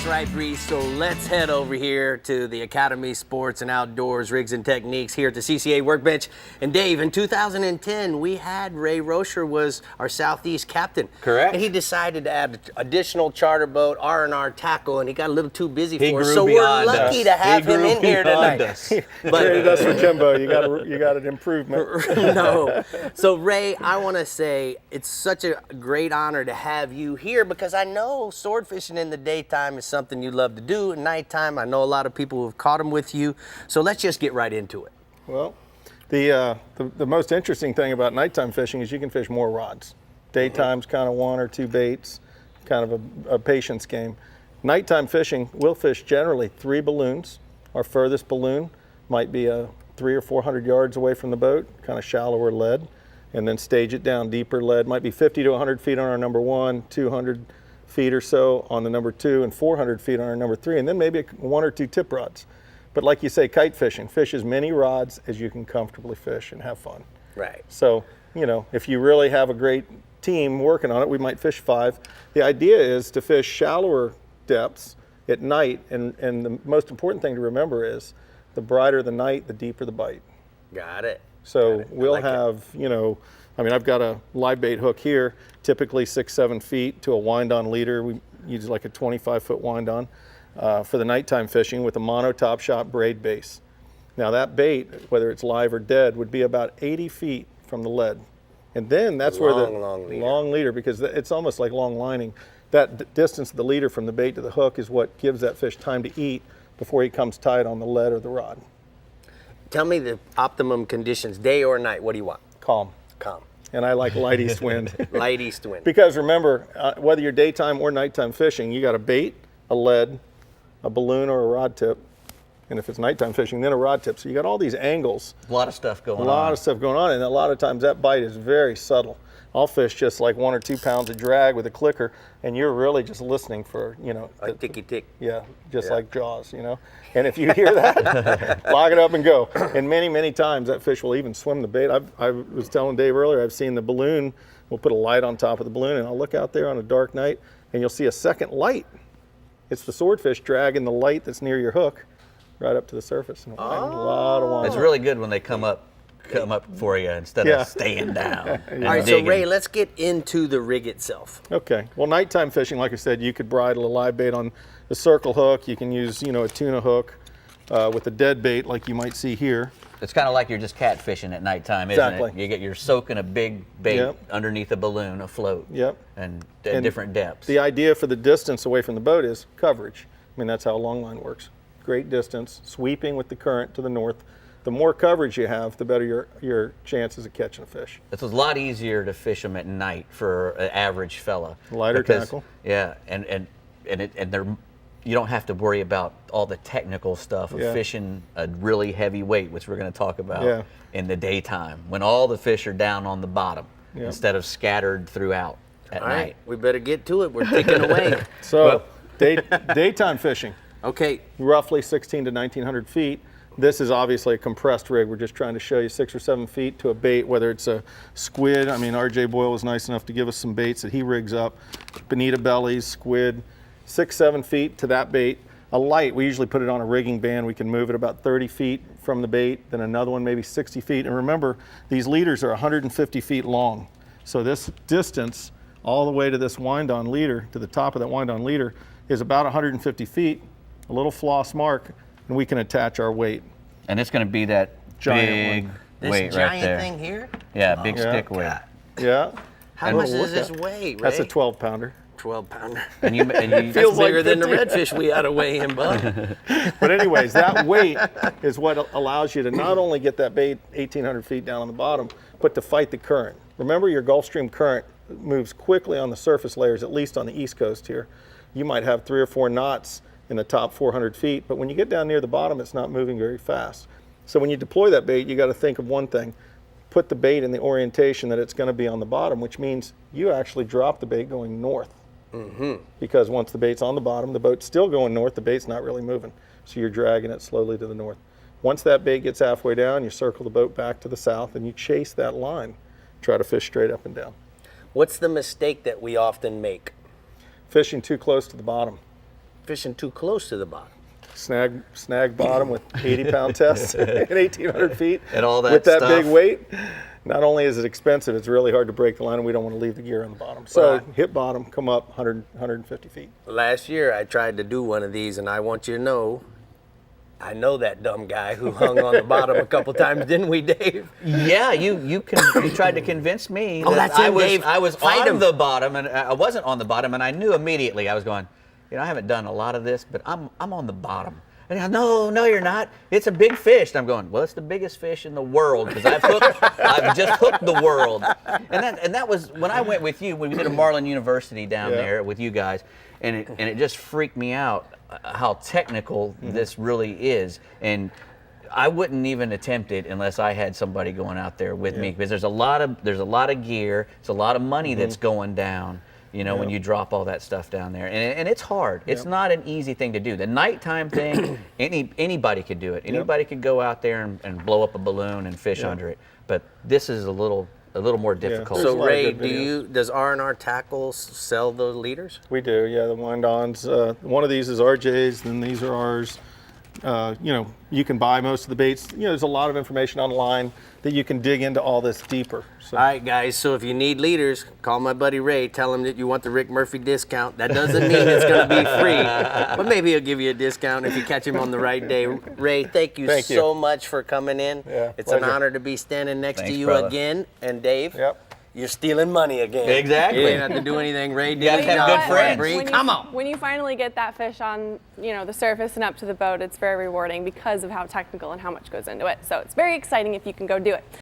right, Bree. So let's head over here to the Academy Sports and Outdoors Rigs and Techniques here at the CCA Workbench. And Dave, in 2010, we had Ray Rocher was our Southeast captain. Correct. And he decided to add additional charter boat, R&R tackle, and he got a little too busy for us. So we're lucky to have him in here tonight. But that's for Jimbo. You got an improvement. No. So Ray, I want to say it's such a great honor to have you here because I know sword fishing in the daytime is something you love to do. At nighttime, I know a lot of people who have caught them with you. So let's just get right into it. Well, the most interesting thing about nighttime fishing is you can fish more rods. Daytime's kind of one or two baits, kind of a patience game. Nighttime fishing, we'll fish generally 3 balloons. Our furthest balloon might be 300 or 400 yards away from the boat, kind of shallower lead, and then stage it down deeper lead. Might be 50 to 100 feet on our number 1, 200 feet or so on the number 2, and 400 feet on our number 3, and then maybe 1 or 2 tip rods. But like you say, kite fishing, fish as many rods as you can comfortably fish and have fun. Right. So, if you really have a great team working on it, we might fish 5. The idea is to fish shallower depths at night, and the most important thing to remember is the brighter the night, the deeper the bite. Got it. So we'll have, I've got a live bait hook here, typically 6-7 feet to a wind-on leader. We use like a 25-foot wind-on for the nighttime fishing with a mono top shot braid base. Now that bait, whether it's live or dead, would be about 80 feet from the lead. And then that's where the long leader, because it's almost like long lining. That distance of the leader from the bait to the hook is what gives that fish time to eat before he comes tight on the lead or the rod. Tell me the optimum conditions, day or night. What do you want? Calm. Calm. And I like light east wind. Light east wind. Because remember, whether you're daytime or nighttime fishing, you got a bait, a lead, a balloon or a rod tip. And if it's nighttime fishing, then a rod tip. So you got all these angles. A lot of stuff going on. A lot of stuff going on. And a lot of times that bite is very subtle. I'll fish just like 1 or 2 pounds of drag with a clicker, and you're really just listening for, a ticky tick. Yeah, just like Jaws, And if you hear that, lock it up and go. And many, many times that fish will even swim the bait. I was telling Dave earlier, I've seen the balloon, we'll put a light on top of the balloon, and I'll look out there on a dark night, and you'll see a second light. It's the swordfish dragging the light that's near your hook right up to the surface. And a lot of It's really good when they come up for you instead of staying down. All right, so Ray, let's get into the rig itself. Okay. Well, nighttime fishing, like I said, you could bridle a live bait on the circle hook. You can use, a tuna hook with a dead bait like you might see here. It's kind of like you're just catfishing at nighttime, isn't it? You're soaking a big bait underneath a balloon afloat. Yep. And at different depths. The idea for the distance away from the boat is coverage. I mean, that's how a long line works. Great distance, sweeping with the current to the north. The more coverage you have, the better your chances of catching a fish. It's a lot easier to fish them at night for an average fella. Lighter tackle. Yeah, and you don't have to worry about all the technical stuff of fishing a really heavy weight, which we're going to talk about in the daytime, when all the fish are down on the bottom instead of scattered throughout at night. Right, we better get to it. We're ticking away. So, daytime fishing. Okay. Roughly 16 to 1,900 feet. This is obviously a compressed rig. We're just trying to show you 6 or 7 feet to a bait, whether it's a squid. I mean, RJ Boyle was nice enough to give us some baits that he rigs up. Bonita bellies, squid, 6-7 feet to that bait. A light, we usually put it on a rigging band. We can move it about 30 feet from the bait, then another one maybe 60 feet. And remember, these leaders are 150 feet long. So this distance all the way to this wind-on leader, to the top of that wind-on leader, is about 150 feet, a little floss mark, and we can attach our weight. And it's going to be that giant big weight right there. This giant thing here? Yeah, big stick weight. Yeah. How much does this weigh, Ray? That's a 12-pounder. 12-pounder. And you feels like bigger than the redfish we ought to weigh him, bud. But anyways, that weight is what allows you to not only get that bait 1,800 feet down on the bottom, but to fight the current. Remember, your Gulf Stream current moves quickly on the surface layers, at least on the East Coast here. You might have 3 or 4 knots in the top 400 feet, but when you get down near the bottom, it's not moving very fast. So when you deploy that bait, you got to think of one thing. Put the bait in the orientation that it's going to be on the bottom, which means you actually drop the bait going north. Because once the bait's on the bottom, the boat's still going north, the bait's not really moving. So you're dragging it slowly to the north. Once that bait gets halfway down, you circle the boat back to the south and you chase that line. Try to fish straight up and down. What's the mistake that we often make? Fishing too close to the bottom. fishing too close to the bottom. Snag bottom with 80-pound test at 1,800 feet. And all that with that stuff. big weight. Not only is it expensive, it's really hard to break the line, and we don't want to leave the gear on the bottom. So Right. hit bottom, come up 150 feet. Last year I tried to do one of these, and I want you to know, I know that dumb guy who hung on the bottom a couple times, didn't we, Dave? Yeah, you tried to convince me Oh, that that's him, Dave. I was Fight on him. the bottom, and I wasn't on the bottom, and I knew immediately. I was going, I haven't done a lot of this, but I'm on the bottom. And he goes, no, you're not. It's a big fish. And I'm going, well, it's the biggest fish in the world because I've just hooked the world. And that was when I went with you when we did a Marlin University down there with you guys, and it just freaked me out how technical this really is. And I wouldn't even attempt it unless I had somebody going out there with me, because there's a lot of gear, it's a lot of money that's going down. When you drop all that stuff down there, and it's hard. It's not an easy thing to do. The nighttime thing, anybody could do it. Anybody could go out there and blow up a balloon and fish under it. But this is a little more difficult. There's a So lot of Ray, good does R&R Tackle sell those leaders? We do, yeah, the wind-ons. One of these is RJ's, then these are ours. You can buy most of the baits. There's a lot of information online that you can dig into all this deeper. So. All right, guys, so if you need leaders, call my buddy Ray. Tell him that you want the Rick Murphy discount. That doesn't mean it's going to be free, but maybe he'll give you a discount if you catch him on the right day. Ray, thank you so much for coming in. Yeah, it's pleasure. an honor to be standing next to you brother. again. And Dave, Yep. you're stealing money again. Exactly. You didn't have to do anything. Ray did. You guys his have job good for friends. Bree. When you- Come on. When you finally get that fish on, the surface and up to the boat, it's very rewarding because of how technical and how much goes into it. So it's very exciting if you can go do it.